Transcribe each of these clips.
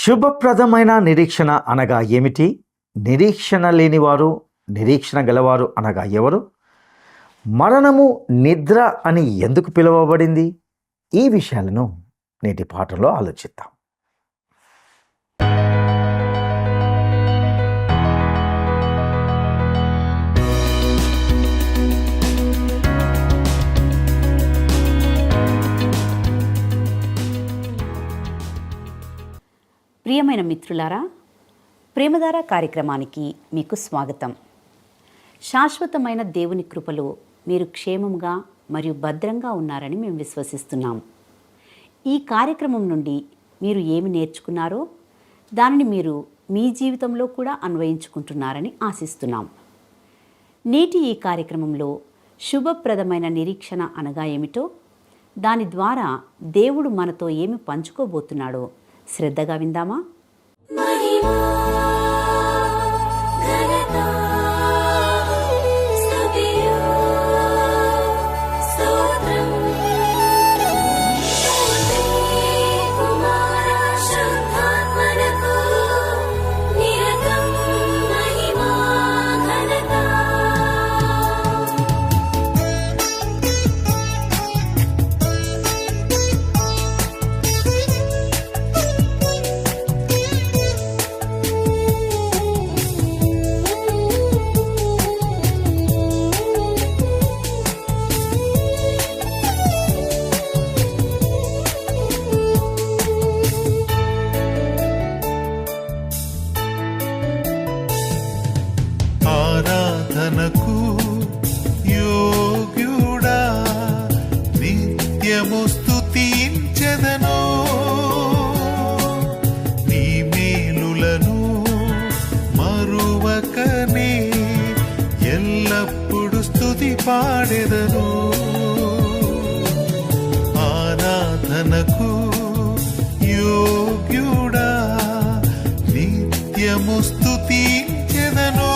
శుభప్రదమైన నిరీక్షణ అనగా ఏమిటి? నిరీక్షణ లేనివారు, నిరీక్షణ గలవారు అనగా ఎవరు? మరణము నిద్ర అని ఎందుకు పిలువబడింది? ఈ విషయాలను నేటి పాఠంలో ఆలోచిద్దాం. ప్రియమైన మిత్రులారా, ప్రేమధార కార్యక్రమానికి మీకు స్వాగతం. శాశ్వతమైన దేవుని కృపలో మీరు క్షేమంగా మరియు భద్రంగా ఉన్నారని మేము విశ్వసిస్తున్నాం. ఈ కార్యక్రమం నుండి మీరు ఏమి నేర్చుకున్నారో దానిని మీరు మీ జీవితంలో కూడా అన్వయించుకుంటున్నారని ఆశిస్తున్నాం. నేటి ఈ కార్యక్రమంలో శుభప్రదమైన నిరీక్షణ అనగా ఏమిటో, దాని ద్వారా దేవుడు మనతో ఏమి పంచుకోబోతున్నాడో శ్రద్ధగా విందామా? ఆరాధనకు యోగ్యుడా, నిత్యము స్తుతించెదను. నీ మేలులను మరువకనే ఎల్లప్పుడు స్తుతి పాడెదను. ఆరాధనకు యోగ్యుడా, నిత్యము స్తుతించెదను.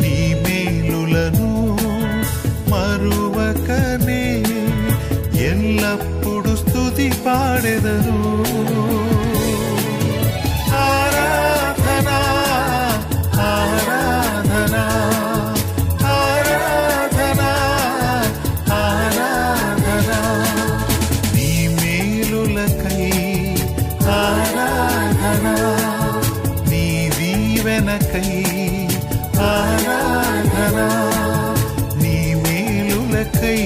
నీ మేలులను మరువకనే ఎల్లప్పుడు స్తుతి పాడెదను. ఆరాధనా ఆరాధనా ఆరాధనా ఆరాధనా, నీ మేలులకై ఆరాధనా, నీ దీవెనకై ఆరాధనా, నీ మేలులకై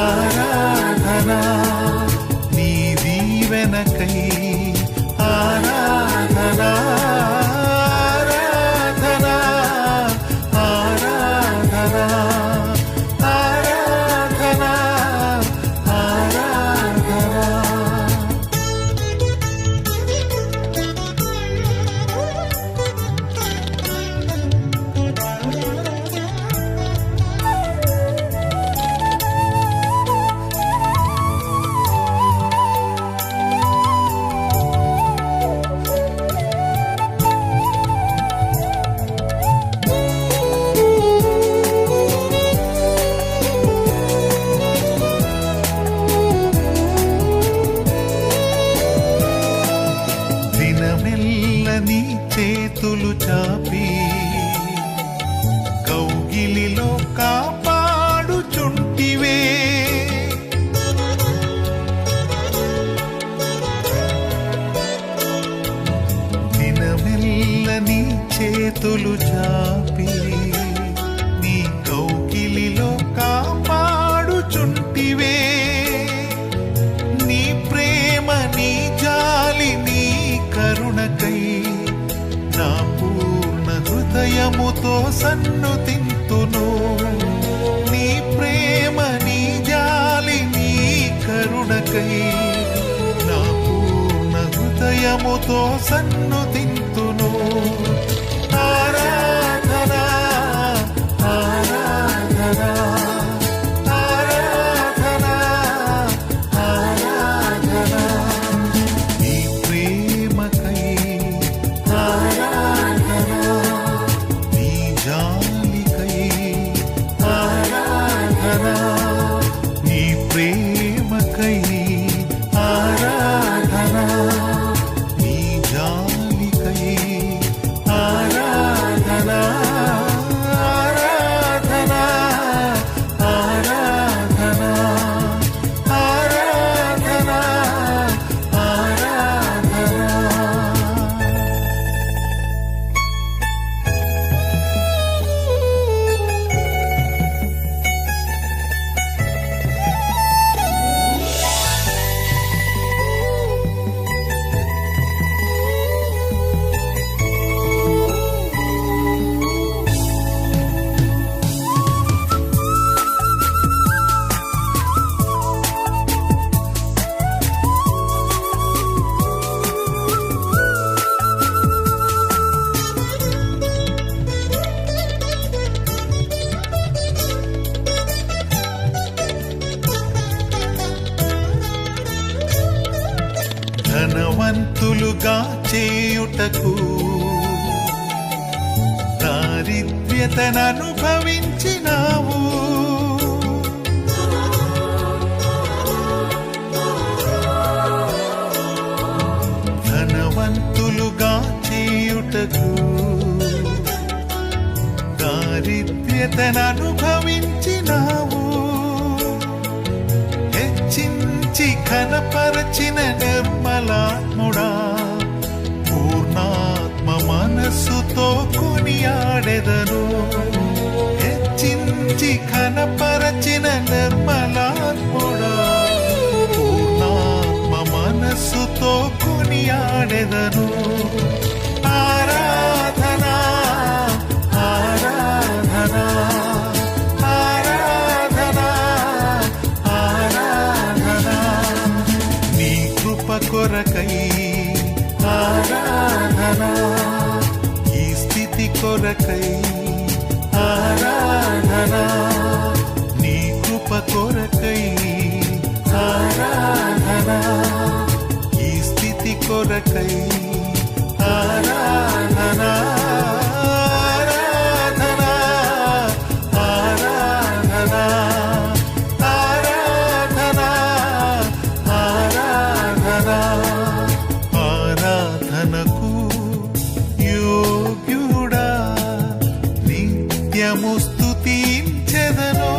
ఆరాధనా, నీ దీవెనకై ఆరాధనా. ఆరాధనా ఆరాధనా ఆరాధనా ఆరాధనా. దినమెల్ల నీ చేతులు చాపి కౌగిలిలో కాపాడుచుంటివే. దినమెల్ల నీ చేతులు చాపి నీ కౌగిలిలో కాపాడుచుంటివే. నీ ప్రేమ, నీ జాలి, నీ కరుణకై నా పూర్ణ హృదయముతో సన్నుతింతును. నీ ప్రేమ, నీ జాలి, నీ కరుణకై నా పూర్ణ హృదయముతో సన్నుతింతును. ఆరాధనా ఆరాధనా ఆరాధనా ఆరాధనా, నీ ప్రేమకై ఆరాధనా, నీ జాలికై ఆరాధనా, నీ ప్రేమకై ఆరాధనా. ధనవంతులుగా చేయుటకు దారిద్ర్యతను అనుభవించినావు. ధనవంతులుగా చేయుటకు దారిద్ర్యతను అనుభవించినావు. హెచ్చించి ఘనపరచిన నిర్మలాత్ముడా, పూర్ణాత్మ మనస్సుతో కొనియాడెదను. హెచ్చించి ఘనపరచిన నిర్మలాత్ముడా, పూర్ణాత్మ మనస్సుతో కొనియాడెదను. ఆరాధనా ఆరాధనా ఆరాధనా ఆరాధనా నీ కృప కొరకై ఆరాధనా, ఈ స్థితి కొరకై ఆరాధనా, నీ కృప కొరకై ఆరాధనా, ఈ స్థితి కొరకై ఆరాధనా ఆరాధనా ఆరాధనా ఆరాధనా ఆరాధనా ఆరాధనకు యోగ్యుడా, నిత్యము స్తుతించెదను.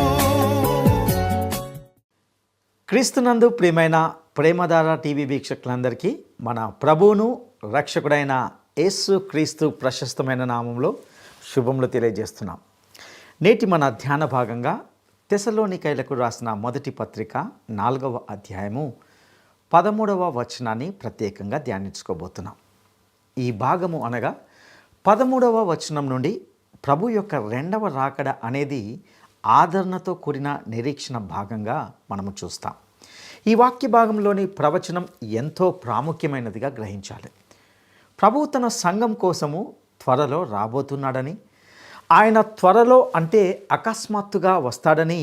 క్రీస్తునందు ప్రియమైన ప్రేమధార టీవీ వీక్షకులందరికీ మన ప్రభువును రక్షకుడైన యేసు క్రీస్తు ప్రశస్తమైన నామంలో శుభములు తెలియజేస్తున్నాం. నేటి మన ధ్యాన భాగంగా తెసలోనికైలకు రాసిన మొదటి పత్రిక 4వ అధ్యాయము 13వ వచనాన్ని ప్రత్యేకంగా ధ్యానించుకోబోతున్నాం. ఈ భాగము అనగా 13వ వచనం నుండి ప్రభు యొక్క రెండవ రాకడ అనేది ఆదరణతో కూడిన నిరీక్షణ భాగంగా మనము చూస్తాం. ఈ వాక్య భాగంలోని ప్రవచనం ఎంతో ప్రాముఖ్యమైనదిగా గ్రహించాలి. ప్రభు తన సంఘం కోసము త్వరలో రాబోతున్నాడని, ఆయన త్వరలో అంటే అకస్మాత్తుగా వస్తాడని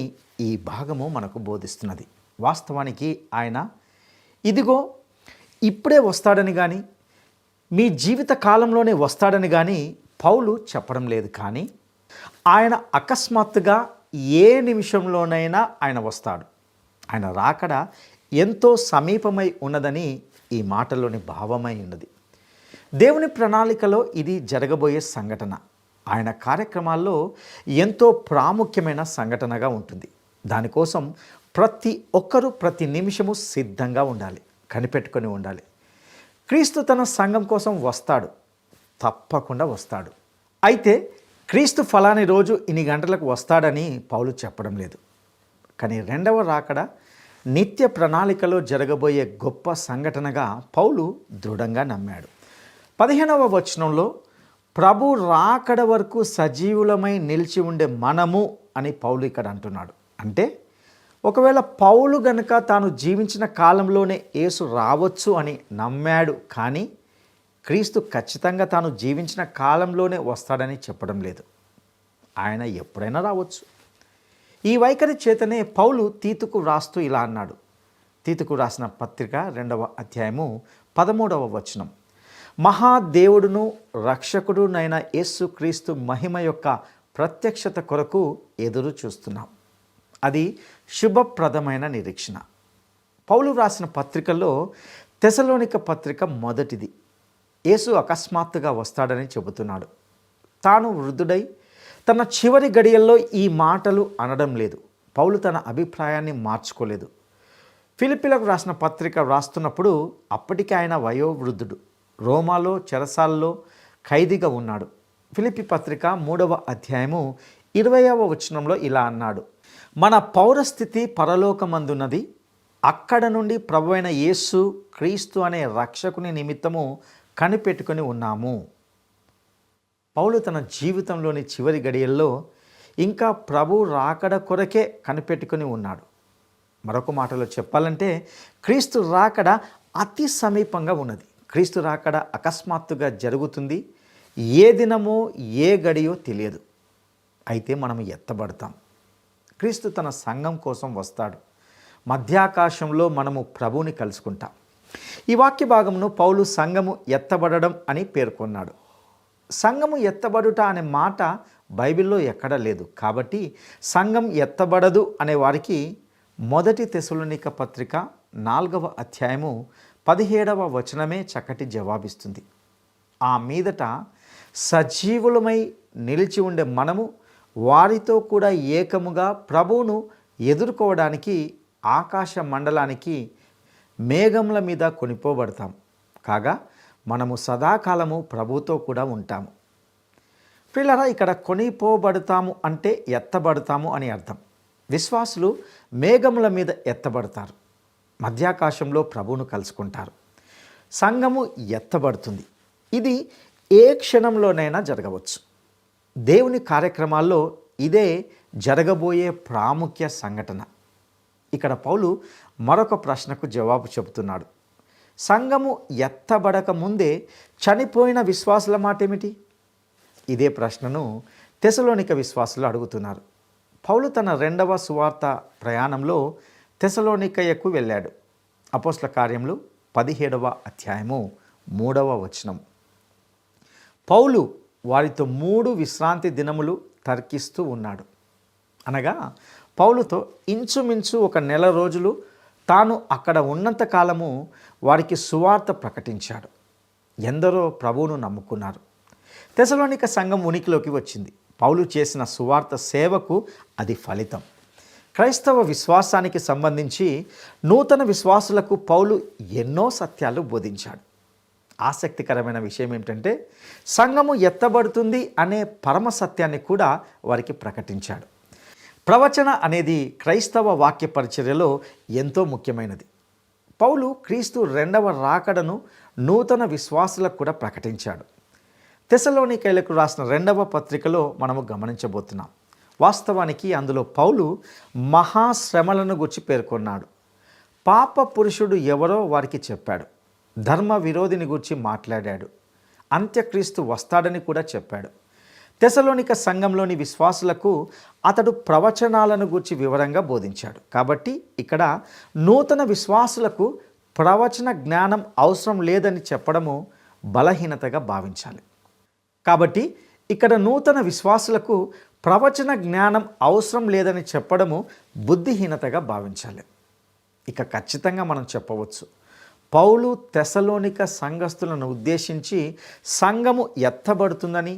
ఈ భాగము మనకు బోధిస్తున్నది. వాస్తవానికి ఆయన ఇదిగో ఇప్పుడే వస్తాడని కానీ, మీ జీవిత కాలంలోనే వస్తాడని కానీ పౌలు చెప్పడం లేదు. కానీ ఆయన అకస్మాత్తుగా ఏ నిమిషంలోనైనా ఆయన వస్తాడు. ఆయన రాకడ ఎంతో సమీపమై ఉన్నదని ఈ మాటలోని భావమై ఉన్నది. దేవుని ప్రణాళికలో ఇది జరగబోయే సంఘటన. ఆయన కార్యక్రమాల్లో ఎంతో ప్రాముఖ్యమైన సంఘటనగా ఉంటుంది. దానికోసం ప్రతి ఒక్కరూ ప్రతి నిమిషము సిద్ధంగా ఉండాలి, కనిపెట్టుకొని ఉండాలి. క్రీస్తు తన సంఘం కోసం వస్తాడు, తప్పకుండా వస్తాడు. అయితే క్రీస్తు ఫలాని రోజు ఇన్ని గంటలకు వస్తాడని పౌలు చెప్పడం లేదు. కానీ రెండవ రాకడ నిత్య ప్రణాళికలో జరగబోయే గొప్ప సంఘటనగా పౌలు దృఢంగా నమ్మాడు. 15వ వచనంలో ప్రభు రాకడ వరకు సజీవులమై నిలిచి ఉండే మనము అని పౌలు ఇక్కడ అంటున్నాడు. అంటే ఒకవేళ పౌలు గనుక తాను జీవించిన కాలంలోనే యేసు రావచ్చు అని నమ్మాడు. కానీ క్రీస్తు ఖచ్చితంగా తాను జీవించిన కాలంలోనే వస్తాడని చెప్పడం లేదు. ఆయన ఎప్పుడైనా రావచ్చు. ఈ వైఖరి చేతనే పౌలు తీతుకు వ్రాస్తూ ఇలా అన్నాడు. తీతుకు రాసిన పత్రిక 2వ అధ్యాయము 13వ వచనం, మహాదేవుడును రక్షకుడునైన యేసు క్రీస్తు మహిమ యొక్క ప్రత్యక్షత కొరకు ఎదురు చూస్తున్నాం. అది శుభప్రదమైన నిరీక్షణ. పౌలు వ్రాసిన పత్రికల్లో తెసలోనిక పత్రిక మొదటిది. యేసు అకస్మాత్తుగా వస్తాడని చెబుతున్నాడు. తాను వృద్ధుడై తన చివరి గడియల్లో ఈ మాటలు అనడం లేదు. పౌలు తన అభిప్రాయాన్ని మార్చుకోలేదు. ఫిలిప్పీలకు రాసిన పత్రిక వ్రాస్తున్నప్పుడు అప్పటికే ఆయన వయోవృద్ధుడు, రోమాలో చెరసాల్లో ఖైదీగా ఉన్నాడు. ఫిలిప్పీ పత్రిక 3వ అధ్యాయము 20వ వచనంలో ఇలా అన్నాడు, మన పౌరస్థితి పరలోకమందున్నది, అక్కడ నుండి ప్రభువైన యేసు క్రీస్తు అనే రక్షకుని నిమిత్తము కనిపెట్టుకొని ఉన్నాము. పౌలు తన జీవితంలోని చివరి గడియల్లో ఇంకా ప్రభు రాకడ కొరకే కనిపెట్టుకొని ఉన్నాడు. మరొక మాటలో చెప్పాలంటే క్రీస్తు రాకడ అతి సమీపంగా ఉన్నది. క్రీస్తు రాకడ అకస్మాత్తుగా జరుగుతుంది. ఏ దినమో ఏ గడియో తెలియదు. అయితే మనం ఎత్తబడతాం. క్రీస్తు తన సంఘం కోసం వస్తాడు. మధ్యాకాశంలో మనము ప్రభువుని కలుసుకుంటాం. ఈ వాక్య భాగమును పౌలు సంఘము ఎత్తబడడం అని పేర్కొన్నాడు. సంఘము ఎత్తబడుట అనే మాట బైబిల్లో ఎక్కడా లేదు. కాబట్టి సంఘం ఎత్తబడదు అనే వారికి మొదటి తెసలోనిక పత్రిక 4వ అధ్యాయము 17వ వచనమే చక్కటి జవాబిస్తుంది. ఆ మీదట సజీవులమై నిలిచి ఉండే మనము వారితో కూడా ఏకముగా ప్రభువును ఎదుర్కోవడానికి ఆకాశ మండలానికి మేఘముల మీద కొనిపోబడతాం. కాగా మనము సదాకాలము ప్రభుతో కూడా ఉంటాము. ప్రియులారా, ఇక్కడ కొనిపోబడతాము అంటే ఎత్తబడతాము అని అర్థం. విశ్వాసులు మేఘముల మీద ఎత్తబడతారు, మధ్యాకాశంలో ప్రభువును కలుసుకుంటారు. సంఘము ఎత్తబడుతుంది. ఇది ఏ క్షణంలోనైనా జరగవచ్చు. దేవుని కార్యక్రమాల్లో ఇదే జరగబోయే ప్రాముఖ్య సంఘటన. ఇక్కడ పౌలు మరొక ప్రశ్నకు జవాబు చెబుతున్నాడు. సంఘము ఎత్తబడక ముందే చనిపోయిన విశ్వాసుల మాట ఏమిటి? ఇదే ప్రశ్నను తెసలోనిక విశ్వాసులు అడుగుతున్నారు. పౌలు తన 2వ సువార్త ప్రయాణంలో తెసలోనికయకు వెళ్ళాడు. అపోస్తల కార్యములు 17వ అధ్యాయము 3వ వచనం. పౌలు వారితో 3 విశ్రాంతి దినములు తర్కిస్తూ ఉన్నాడు. అనగా పౌలుతో ఇంచుమించు 1 నెల రోజులు తాను అక్కడ ఉన్నంత కాలము వారికి సువార్త ప్రకటించాడు. ఎందరో ప్రభువును నమ్ముకున్నారు. తెసలోనిక సంఘం ఉనికిలోకి వచ్చింది. పౌలు చేసిన సువార్త సేవకు అది ఫలితం. క్రైస్తవ విశ్వాసానికి సంబంధించి నూతన విశ్వాసులకు పౌలు ఎన్నో సత్యాలు బోధించాడు. ఆసక్తికరమైన విషయం ఏమిటంటే సంఘము ఎత్తబడుతుంది అనే పరమ సత్యాన్ని కూడా వారికి ప్రకటించాడు. ప్రవచన అనేది క్రైస్తవ వాక్య పరిచర్యలో ఎంతో ముఖ్యమైనది. పౌలు క్రీస్తు 2వ రాకడను నూతన విశ్వాసులకు కూడా ప్రకటించాడు. తెసలోనికైలకు రాసిన 2వ పత్రికలో మనము గమనించబోతున్నాం. వాస్తవానికి అందులో పౌలు మహాశ్రమలను గురించి పేర్కొన్నాడు. పాప పురుషుడు ఎవరో వారికి చెప్పాడు. ధర్మ విరోధిని గురించి మాట్లాడాడు. అంత్యక్రీస్తు వస్తాడని కూడా చెప్పాడు. తెసలోనిక సంఘంలోని విశ్వాసులకు అతడు ప్రవచనాలను గురించి వివరంగా బోధించాడు. కాబట్టి ఇక్కడ నూతన విశ్వాసులకు ప్రవచన జ్ఞానం అవసరం లేదని చెప్పడము బలహీనతగా భావించాలి. కాబట్టి ఇక్కడ నూతన విశ్వాసులకు ప్రవచన జ్ఞానం అవసరం లేదని చెప్పడము బుద్ధిహీనతగా భావించాలి. ఇక ఖచ్చితంగా మనం చెప్పవచ్చు, పౌలు తెసలోనిక సంఘస్థులను ఉద్దేశించి సంఘము ఎత్తబడుతుందని,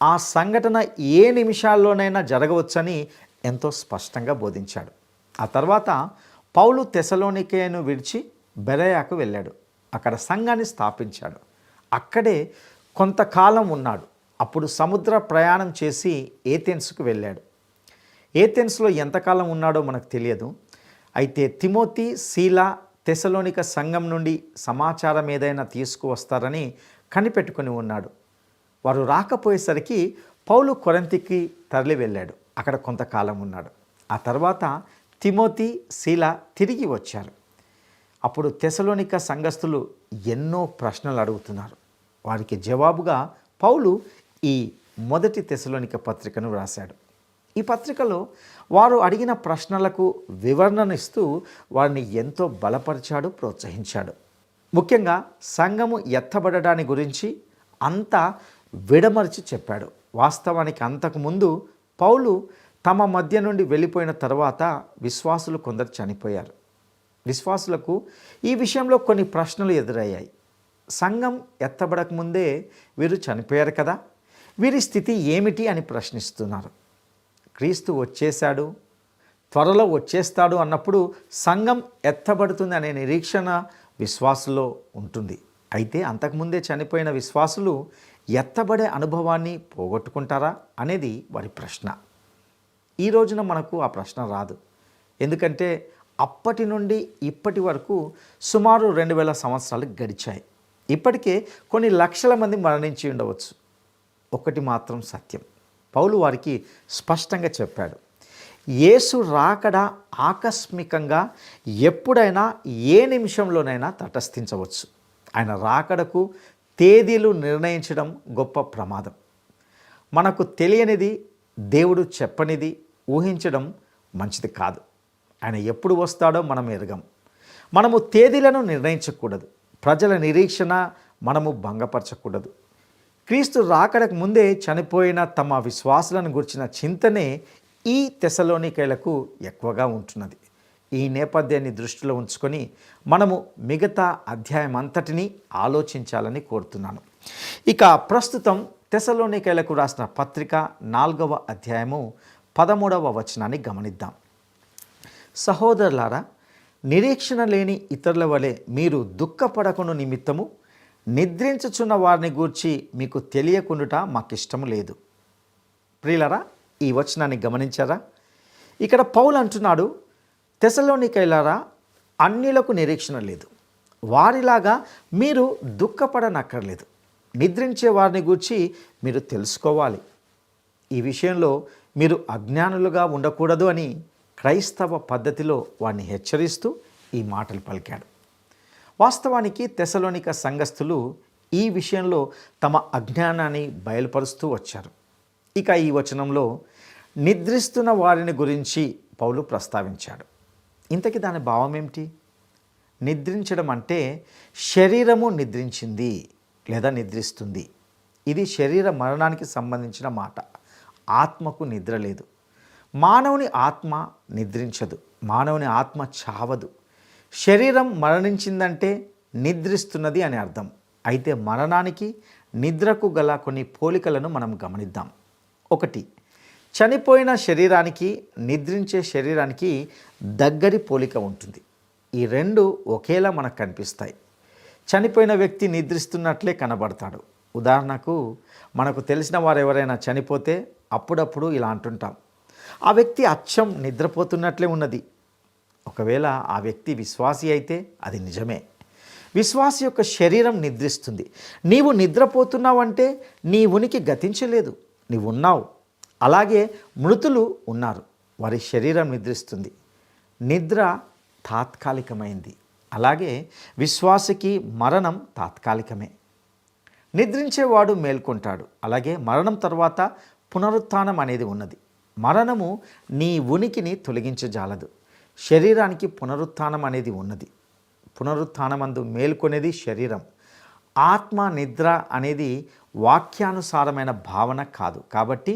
ఆ సంఘటన ఏ నిమిషాల్లోనైనా జరగవచ్చని ఎంతో స్పష్టంగా బోధించాడు. ఆ తర్వాత పౌలు తెసలోనికేను విడిచి బెరయాకు వెళ్ళాడు. అక్కడ సంఘాన్ని స్థాపించాడు. అక్కడే కొంతకాలం ఉన్నాడు. అప్పుడు సముద్ర ప్రయాణం చేసి ఏథెన్స్కు వెళ్ళాడు. ఏథెన్స్లో ఎంతకాలం ఉన్నాడో మనకు తెలియదు. అయితే తిమోతి, సీలా తెసలోనిక సంఘం నుండి సమాచారం ఏదైనా తీసుకువస్తారని కనిపెట్టుకుని ఉన్నాడు. వారు రాకపోయేసరికి పౌలు కొరింథీకి తరలి వెళ్ళాడు. అక్కడ కొంతకాలం ఉన్నాడు. ఆ తర్వాత తిమోతి, సీలా తిరిగి వచ్చారు. అప్పుడు తెసలోనిక సంఘస్థులు ఎన్నో ప్రశ్నలు అడుగుతున్నారు. వారికి జవాబుగా పౌలు ఈ మొదటి తెసలోనిక పత్రికను వ్రాశాడు. ఈ పత్రికలో వారు అడిగిన ప్రశ్నలకు వివరణను ఇస్తూ వారిని ఎంతో బలపరిచాడు, ప్రోత్సహించాడు. ముఖ్యంగా సంఘము ఎత్తబడడాన్ని గురించి అంతా విడమర్చి చెప్పాడు. వాస్తవానికి అంతకుముందు పౌలు తమ మధ్య నుండి వెళ్ళిపోయిన తర్వాత విశ్వాసులు కొందరు చనిపోయారు. విశ్వాసులకు ఈ విషయంలో కొన్ని ప్రశ్నలు ఎదురయ్యాయి. సంఘం ఎత్తబడకముందే వీరు చనిపోయారు కదా, వీరి స్థితి ఏమిటి అని ప్రశ్నిస్తున్నారు. క్రీస్తు వచ్చేశాడు, త్వరలో వచ్చేస్తాడు అన్నప్పుడు సంఘం ఎత్తబడుతుంది అనే నిరీక్షణ విశ్వాసులో ఉంటుంది. అయితే అంతకుముందే చనిపోయిన విశ్వాసులు ఎత్తబడే అనుభవాన్ని పోగొట్టుకుంటారా అనేది వారి ప్రశ్న. ఈ రోజున మనకు ఆ ప్రశ్న రాదు. ఎందుకంటే అప్పటి నుండి ఇప్పటి వరకు సుమారు 2000 సంవత్సరాలు గడిచాయి. ఇప్పటికే కొన్ని లక్షల మంది మరణించి ఉండవచ్చు. ఒకటి మాత్రం సత్యం, పౌలు వారికి స్పష్టంగా చెప్పాడు. యేసు రాకడ ఆకస్మికంగా ఎప్పుడైనా ఏ నిమిషంలోనైనా తటస్థించవచ్చు. ఆయన రాకడకు తేదీలు నిర్ణయించడం గొప్ప ప్రమాదం. మనకు తెలియనిది, దేవుడు చెప్పనిది ఊహించడం మంచిది కాదు. ఆయన ఎప్పుడు వస్తాడో మనం ఎరగం. మనము తేదీలను నిర్ణయించకూడదు. ప్రజల నిరీక్షణ మనము భంగపరచకూడదు. క్రీస్తు రాకడకు ముందే చనిపోయిన తమ విశ్వాసులను గురించిన చింతనే ఈ తెస్సలోనికైలకు ఎక్కువగా ఉంటున్నది. ఈ నేపథ్యాన్ని దృష్టిలో ఉంచుకొని మనము మిగతా అధ్యాయం అంతటినీ ఆలోచించాలని కోరుతున్నాను. ఇక ప్రస్తుతం తెస్సలోనికైలకు రాసిన పత్రిక 4వ అధ్యాయము 13వ వచనాన్ని గమనిద్దాం. సహోదరులారా, నిరీక్షణ లేని ఇతరుల వలె మీరు దుఃఖపడకును నిమిత్తము నిద్రించుచున్న వారిని గూర్చి మీకు తెలియకుండుట మాకిష్టము లేదు. ప్రియులరా, ఈ వచనాన్ని గమనించారా? ఇక్కడ పౌలు అంటున్నాడు, తెస్సలోనికైలారా, అన్యులకు నిరీక్షణ లేదు, వారిలాగా మీరు దుఃఖపడనక్కర్లేదు. నిద్రించే వారిని గూర్చి మీరు తెలుసుకోవాలి. ఈ విషయంలో మీరు అజ్ఞానులుగా ఉండకూడదు అని క్రైస్తవ పద్ధతిలో వారిని హెచ్చరిస్తూ ఈ మాటలు పలికాడు. వాస్తవానికి తెస్సలోనిక సంఘస్థులు ఈ విషయంలో తమ అజ్ఞానాన్ని బయలుపరుస్తూ వచ్చారు. ఇక ఈ వచనంలో నిద్రిస్తున్న వారిని గురించి పౌలు ప్రస్తావించాడు. ఇంతకీ దాని భావం ఏమిటి? నిద్రించడం అంటే శరీరము నిద్రించింది లేదా నిద్రిస్తుంది. ఇది శరీర మరణానికి సంబంధించిన మాట. ఆత్మకు నిద్ర లేదు. మానవుని ఆత్మ నిద్రించదు. మానవుని ఆత్మ చావదు. శరీరం మరణించిందంటే నిద్రిస్తున్నది అని అర్థం. అయితే మరణానికి నిద్రకు గల కొన్ని పోలికలను మనం గమనిద్దాం. 1, చనిపోయిన శరీరానికి నిద్రించే శరీరానికి దగ్గరి పోలిక ఉంటుంది. ఈ రెండు ఒకేలా మనకు కనిపిస్తాయి. చనిపోయిన వ్యక్తి నిద్రిస్తున్నట్లే కనబడతాడు. ఉదాహరణకు, మనకు తెలిసిన వారు ఎవరైనా చనిపోతే అప్పుడప్పుడు ఇలా అంటుంటాం, ఆ వ్యక్తి అచ్చం నిద్రపోతున్నట్లే ఉన్నది. ఒకవేళ ఆ వ్యక్తి విశ్వాసి అయితే అది నిజమే. విశ్వాసి యొక్క శరీరం నిద్రిస్తుంది. నీవు నిద్రపోతున్నావంటే నీ ఉనికి గతించలేదు, నీవు ఉన్నావు. అలాగే మృతులు ఉన్నారు, వారి శరీరం నిద్రిస్తుంది. నిద్ర తాత్కాలికమైంది. అలాగే విశ్వాసికి మరణం తాత్కాలికమే. నిద్రించేవాడు మేల్కొంటాడు. అలాగే మరణం తర్వాత పునరుత్థానం అనేది ఉన్నది. మరణము నీ ఉనికిని తొలగించజాలదు. శరీరానికి పునరుత్థానం అనేది ఉన్నది. పునరుత్థానమందు మేల్కొనేది శరీరం. ఆత్మ నిద్ర అనేది వాక్యానుసారమైన భావన కాదు. కాబట్టి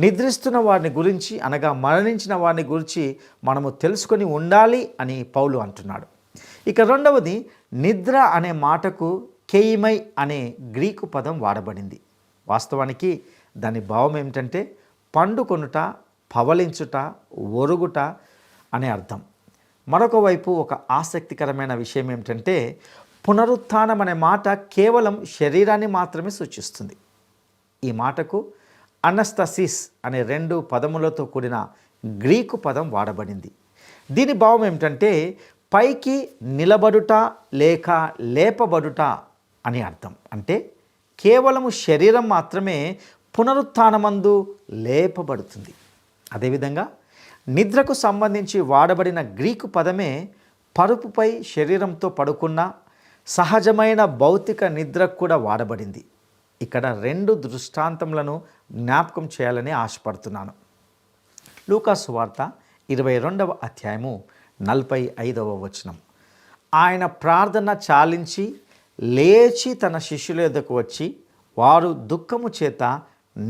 నిద్రిస్తున్న వారిని గురించి, అనగా మరణించిన వారిని గురించి మనము తెలుసుకొని ఉండాలి అని పౌలు అంటున్నాడు. ఇక రెండవది, నిద్ర అనే మాటకు కెయిమై అనే గ్రీకు పదం వాడబడింది. వాస్తవానికి దాని భావం ఏమిటంటే పండుకొనుట, పవలించుట, ఒరుగుట అనే అర్థం. మరొక వైపు ఒక ఆసక్తికరమైన విషయం ఏమిటంటే పునరుత్థానం అనే మాట కేవలం శరీరాన్ని మాత్రమే సూచిస్తుంది. ఈ మాటకు అనస్తసిస్ అనే 2 పదములతో కూడిన గ్రీకు పదం వాడబడింది. దీని భావం ఏమిటంటే పైకి నిలబడుట లేక లేపబడుట అని అర్థం. అంటే కేవలము శరీరం మాత్రమే పునరుత్థానమందు లేపబడుతుంది. అదేవిధంగా నిద్రకు సంబంధించి వాడబడిన గ్రీకు పదమే పరుపుపై శరీరంతో పడుకున్న సహజమైన భౌతిక నిద్రకు కూడా వాడబడింది. ఇక్కడ 2 దృష్టాంతములను జ్ఞాపకం చేయాలని ఆశపడుతున్నాను. లూకా సువార్త 22వ అధ్యాయము 45వ వచనం. ఆయన ప్రార్థన చాలించి లేచి తన శిష్యుల యొద్దకు వచ్చి వారు దుఃఖము చేత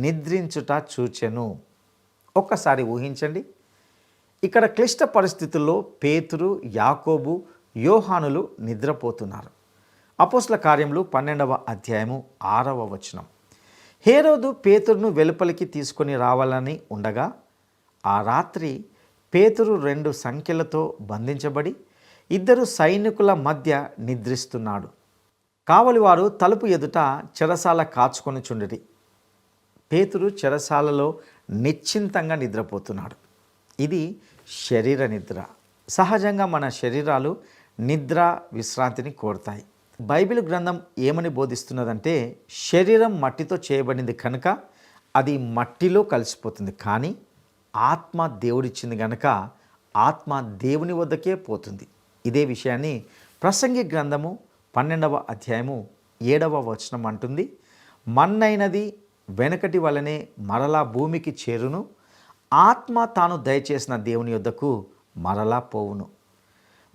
నిద్రించుట చూచెను. ఒక్కసారి ఊహించండి. ఇక్కడ క్లిష్ట పరిస్థితుల్లో పేతురు, యాకోబు, యోహానులు నిద్రపోతున్నారు. అపోస్తల కార్యములు 12వ అధ్యాయము 6వ వచనం. హేరోదు పేతురును వెలుపలికి తీసుకొని రావాలని ఉండగా ఆ రాత్రి పేతురు 2 సంకెళ్లతో బంధించబడి 2 సైనికుల మధ్య నిద్రిస్తున్నాడు. కావలివారు తలుపు ఎదుట చెరసాల కాచుకొని చుండిరి. పేతురు చెరసాలలో నిశ్చింతంగా నిద్రపోతున్నాడు. ఇది శరీర నిద్ర. సహజంగా మన శరీరాలు నిద్ర, విశ్రాంతిని కోరుతాయి. బైబిల్ గ్రంథం ఏమని బోధిస్తున్నదంటే శరీరం మట్టితో చేయబడింది కనుక అది మట్టిలో కలిసిపోతుంది. కానీ ఆత్మ దేవుడిచ్చింది కనుక ఆత్మ దేవుని వద్దకే పోతుంది. ఇదే విషయాన్ని ప్రసంగి గ్రంథము 12వ అధ్యాయము 7వ వచనం అంటుంది, మన్నైనది వెనకటి వలనే మరలా భూమికి చేరును, ఆత్మ తాను దయచేసిన దేవుని యొద్దకు మరలా పోవును.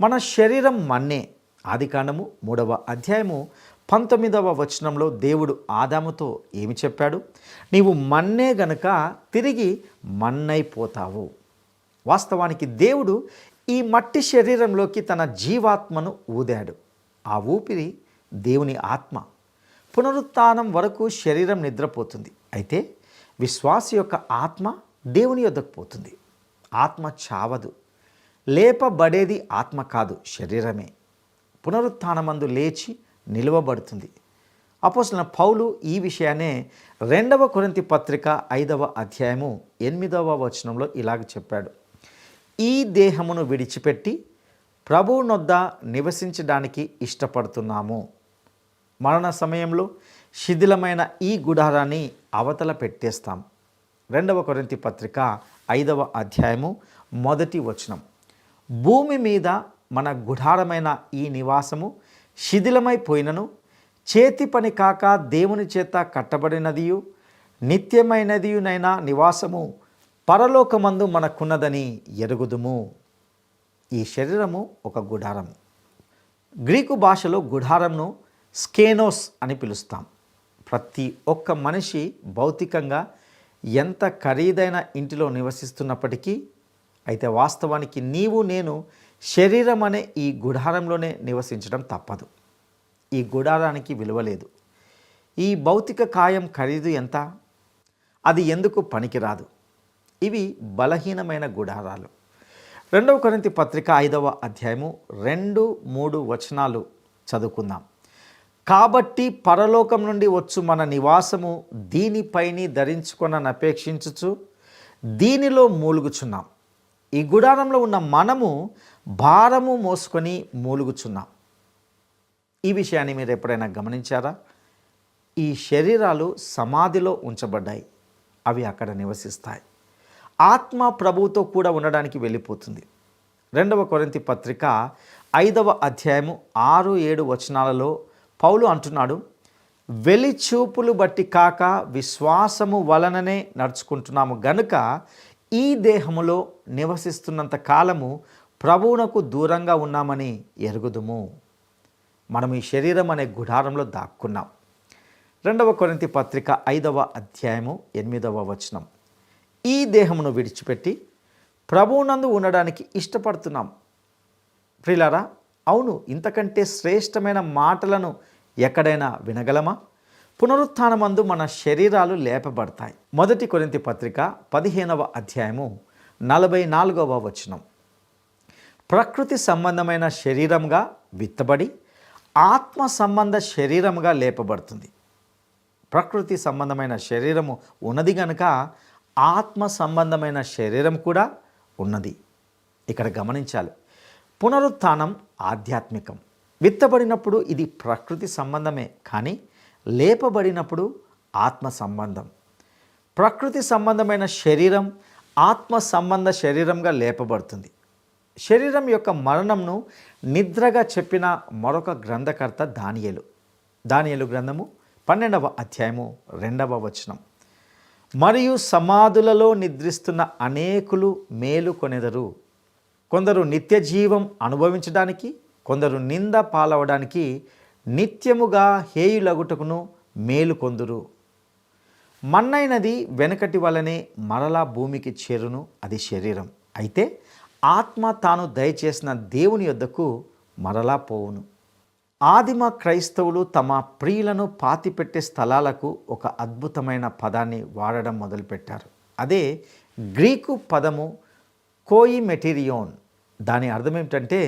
మన శరీరం మన్నే. ఆదికాండము 3వ అధ్యాయము 19వ వచనంలో దేవుడు ఆదాముతో ఏమి చెప్పాడు? నీవు మన్నే గనుక తిరిగి మన్నైపోతావు. వాస్తవానికి దేవుడు ఈ మట్టి శరీరంలోకి తన జీవాత్మను ఊదాడు. ఆ ఊపిరి దేవుని ఆత్మ. పునరుత్థానం వరకు శరీరం నిద్రపోతుంది. అయితే విశ్వాసి యొక్క ఆత్మ దేవుని యొద్దకు పోతుంది. ఆత్మ చావదు. లేపబడేది ఆత్మ కాదు, శరీరమే. పునరుత్థానమందు లేచి నిలువబడుతుంది. అపోస్తలుడైన పౌలు ఈ విషయాన్నే 2వ కొరింథీ పత్రిక 5వ అధ్యాయము 8వ వచనంలో ఇలాగ చెప్పాడు. ఈ దేహమును విడిచిపెట్టి ప్రభువునొద్ద నివసించడానికి ఇష్టపడుతున్నాము. మరణ సమయంలో శిథిలమైన ఈ గుడారాన్ని అవతల పెట్టేస్తాం. 2వ కొరింథీ పత్రిక 5వ అధ్యాయము 1వ వచనం. భూమి మీద మన గుడారమైన ఈ నివాసము శిథిలమైపోయినను చేతి పని కాక దేవుని చేత కట్టబడినదియు నిత్యమైనదియునైన నివాసము పరలోకమందు మనకున్నదని ఎరుగుదుము. ఈ శరీరము ఒక గుడారము. గ్రీకు భాషలో గుడారంను స్కేనోస్ అని పిలుస్తాం. ప్రతి ఒక్క మనిషి భౌతికంగా ఎంత ఖరీదైన ఇంటిలో నివసిస్తున్నప్పటికీ, అయితే వాస్తవానికి నీవు నేను శరీరం అనే ఈ గుడారంలోనే నివసించడం తప్పదు. ఈ గుడారానికి విలువ లేదు. ఈ భౌతిక కాయం ఖరీదు ఎంత? అది ఎందుకు పనికిరాదు? ఇవి బలహీనమైన గుడారాలు. 2వ కొరింథీ పత్రిక 5వ అధ్యాయము 2-3 వచనాలు చదువుకుందాం. కాబట్టి పరలోకం నుండి వచ్చు మన నివాసము దీనిపైని ధరించుకొననపేక్షించుచు దీనిలో మూలుగుచున్నాం. ఈ గుడారంలో ఉన్న మనము భారము మోసుకొని మూలుగుచున్నాం. ఈ విషయాన్ని మీరు ఎప్పుడైనా గమనించారా? ఈ శరీరాలు సమాధిలో ఉంచబడ్డాయి. అవి అక్కడ నివసిస్తాయి. ఆత్మ ప్రభువుతో కూడా ఉండడానికి వెళ్ళిపోతుంది. 2వ కొరింథీ పత్రిక 5వ అధ్యాయము 6-7 వచనాలలో పౌలు అంటున్నాడు, వెలిచూపులు బట్టి కాక విశ్వాసము వలననే నడుచుకుంటున్నాము గనుక ఈ దేహములో నివసిస్తున్నంత కాలము ప్రభువునకు దూరంగా ఉన్నామని ఎరుగుదుము. మనం ఈ శరీరం అనే గుడారంలో దాక్కున్నాం. 2వ కొరింథీ పత్రిక 5వ అధ్యాయము 8వ వచనం. ఈ దేహమును విడిచిపెట్టి ప్రభువునందు ఉండడానికి ఇష్టపడుతున్నాం. ప్రియులారా, అవును, ఇంతకంటే శ్రేష్టమైన మాటలను ఎక్కడైనా వినగలమా? పునరుత్థానమందు మన శరీరాలు లేపబడతాయి. 1 కొరింథీ పత్రిక 15వ అధ్యాయము 44వ వచనం. ప్రకృతి సంబంధమైన శరీరంగా విత్తబడి ఆత్మ సంబంధ శరీరముగా లేపబడుతుంది. ప్రకృతి సంబంధమైన శరీరము ఉన్నది కనుక ఆత్మ సంబంధమైన శరీరం కూడా ఉన్నది. ఇక్కడ గమనించాలి, పునరుత్థానం ఆధ్యాత్మికం. విత్తబడినప్పుడు ఇది ప్రకృతి సంబంధమే, కానీ లేపబడినప్పుడు ఆత్మ సంబంధం. ప్రకృతి సంబంధమైన శరీరం ఆత్మ సంబంధ శరీరంగా లేపబడుతుంది. శరీరం యొక్క మరణంను నిద్రగా చెప్పిన మరొక గ్రంథకర్త దానియేలు. దానియేలు గ్రంథము 12వ అధ్యాయము 2వ వచనం. మరియు సమాధులలో నిద్రిస్తున్న అనేకులు మేలు కొనెదరు. కొందరు నిత్య జీవం అనుభవించడానికి, కొందరు నింద పాలవడానికి నిత్యముగా హేయులగుటకును మేలు కొందురు. మన్నైనది వెనకటి వలనే మరలా భూమికి చేరును, అది శరీరం. అయితే ఆత్మ తాను దయచేసిన దేవుని యొద్దకు మరలా పోవును. ఆదిమ క్రైస్తవులు తమ ప్రియులను పాతిపెట్టే స్థలాలకు ఒక అద్భుతమైన పదాన్ని వాడడం మొదలుపెట్టారు. అదే గ్రీకు పదము కోయిమెటీరియోన్. దాని అర్థం ఏమిటంటే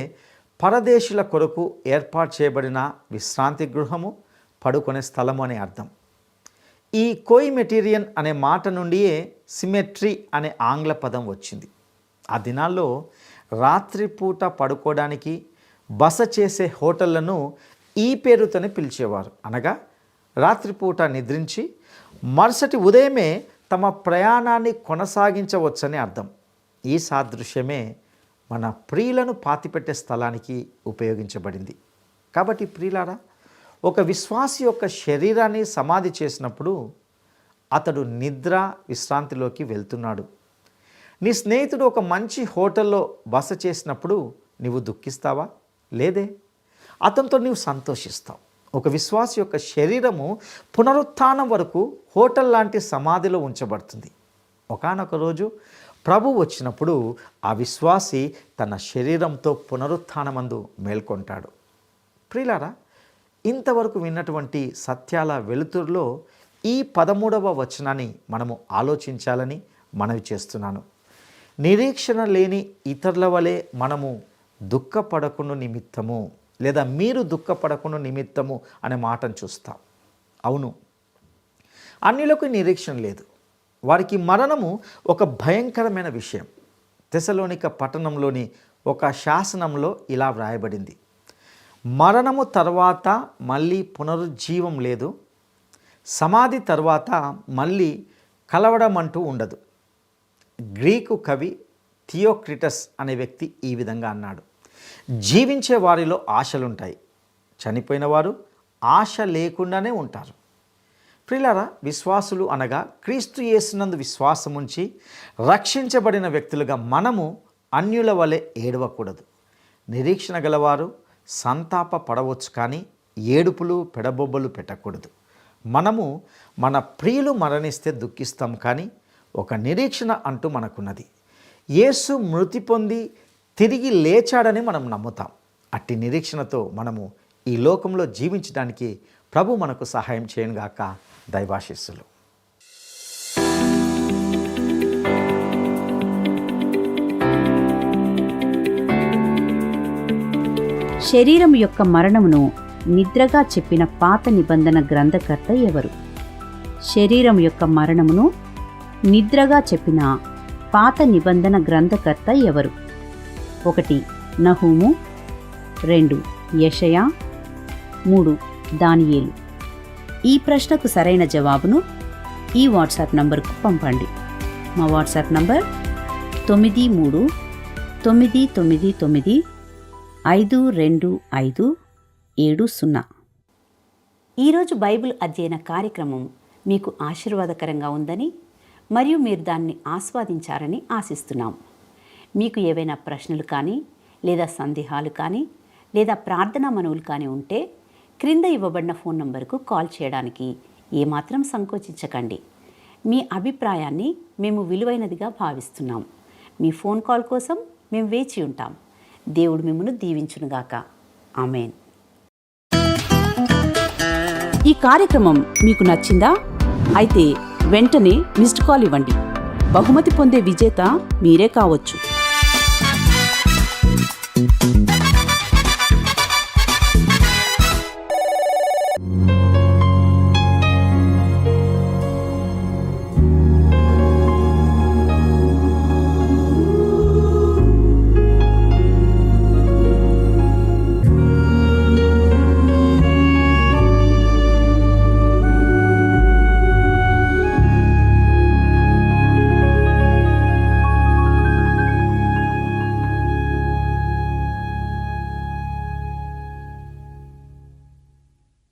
పరదేశుల కొరకు ఏర్పాటు చేయబడిన విశ్రాంతి గృహము, పడుకునే స్థలము అనే అర్థం. ఈ కోయిమెటీరియన్ అనే మాట నుండియే సిమెట్రీ అనే ఆంగ్ల పదం వచ్చింది. ఆ దినాల్లో రాత్రిపూట పడుకోవడానికి బస చేసే హోటళ్లను ఈ పేరుతోనే పిలిచేవారు. అనగా రాత్రిపూట నిద్రించి మరుసటి ఉదయమే తమ ప్రయాణాన్ని కొనసాగించవచ్చని అర్థం. ఈ సాదృశ్యమే మన ప్రియులను పాతిపెట్టే స్థలానికి ఉపయోగించబడింది. కాబట్టి ప్రియులారా, ఒక విశ్వాసి యొక్క శరీరాన్ని సమాధి చేసినప్పుడు అతడు నిద్ర విశ్రాంతిలోకి వెళ్తున్నాడు. నీ స్నేహితుడు ఒక మంచి హోటల్లో బస చేసినప్పుడు నీవు దుఃఖిస్తావా? లేదే. అతనితో నీవు సంతోషిస్తావు. ఒక విశ్వాసి యొక్క శరీరము పునరుత్థానం వరకు హోటల్ లాంటి సమాధిలో ఉంచబడుతుంది. ఒకానొక రోజు ప్రభు వచ్చినప్పుడు ఆ విశ్వాసి తన శరీరంతో పునరుత్థానమందు మేల్కొంటాడు. ప్రియులారా, ఇంతవరకు విన్నటువంటి సత్యాల వెలుతురులో ఈ 13వ వచనాన్ని మనము ఆలోచించాలని మనవి చేస్తున్నాను. నిరీక్షణ లేని ఇతరుల వలె మనము దుఃఖపడకుండా నిమిత్తము, లేదా మీరు దుఃఖపడకుండా నిమిత్తము అనే మాటను చూస్తాం. అవును, అన్యులకు నిరీక్షణ లేదు. వారికి మరణము ఒక భయంకరమైన విషయం. తెసలోనిక పట్టణంలోని ఒక శాసనంలో ఇలా వ్రాయబడింది: మరణము తర్వాత మళ్ళీ పునరుజ్జీవం లేదు, సమాధి తర్వాత మళ్ళీ కలవడం అంటూ ఉండదు. గ్రీకు కవి థియోక్రిటస్ అనే వ్యక్తి ఈ విధంగా అన్నాడు: జీవించే వారిలో ఆశలుంటాయి, చనిపోయిన వారు ఆశ లేకుండానే ఉంటారు. ప్రియులారా, విశ్వాసులు అనగా క్రీస్తు యేసునందు విశ్వాసముంచి రక్షించబడిన వ్యక్తులుగా మనము అన్యుల వలె ఏడవకూడదు. నిరీక్షణ గలవారు సంతాప పడవచ్చు, కానీ ఏడుపులు పెడబొబ్బలు పెట్టకూడదు. మనము మన ప్రియులు మరణిస్తే దుఃఖిస్తాం, కానీ ఒక నిరీక్షణ అంటూ మనకున్నది. యేసు మృతి పొంది తిరిగి లేచాడని మనం నమ్ముతాం. అట్టి నిరీక్షణతో మనము ఈ లోకంలో జీవించడానికి ప్రభు మనకు సహాయం చేయనుగాక. దైవాశీస్సులు. శరీరం యొక్క మరణమును నిద్రగా చెప్పిన పాత నిబంధన గ్రంథకర్త ఎవరు? శరీరం యొక్క మరణమును నిద్రగా చెప్పిన పాత నిబంధన గ్రంథకర్త ఎవరు? 1 నహూము, 2 యెషయా, 3 దానియేలు. ఈ ప్రశ్నకు సరైన జవాబును ఈ వాట్సాప్ నంబర్కు పంపండి. మా వాట్సాప్ నంబర్ 9399525570. ఈరోజు బైబిల్ అధ్యయన కార్యక్రమం మీకు ఆశీర్వాదకరంగా ఉందని మరియు మీరు దాన్ని ఆస్వాదించారని ఆశిస్తున్నాం. మీకు ఏవైనా ప్రశ్నలు కానీ, లేదా సందేహాలు కానీ, లేదా ప్రార్థనా మనవులు కానీ ఉంటే క్రింద ఇవ్వబడిన ఫోన్ నంబర్కు కాల్ చేయడానికి ఏమాత్రం సంకోచించకండి. మీ అభిప్రాయాన్ని మేము విలువైనదిగా భావిస్తున్నాం. మీ ఫోన్ కాల్ కోసం మేము వేచి ఉంటాం. దేవుడు మిమ్మల్ని దీవించునుగాక. ఆమేన్. ఈ కార్యక్రమం మీకు నచ్చిందా? అయితే వెంటనే మిస్డ్ కాల్ ఇవ్వండి. బహుమతి పొందే విజేత మీరే కావచ్చు.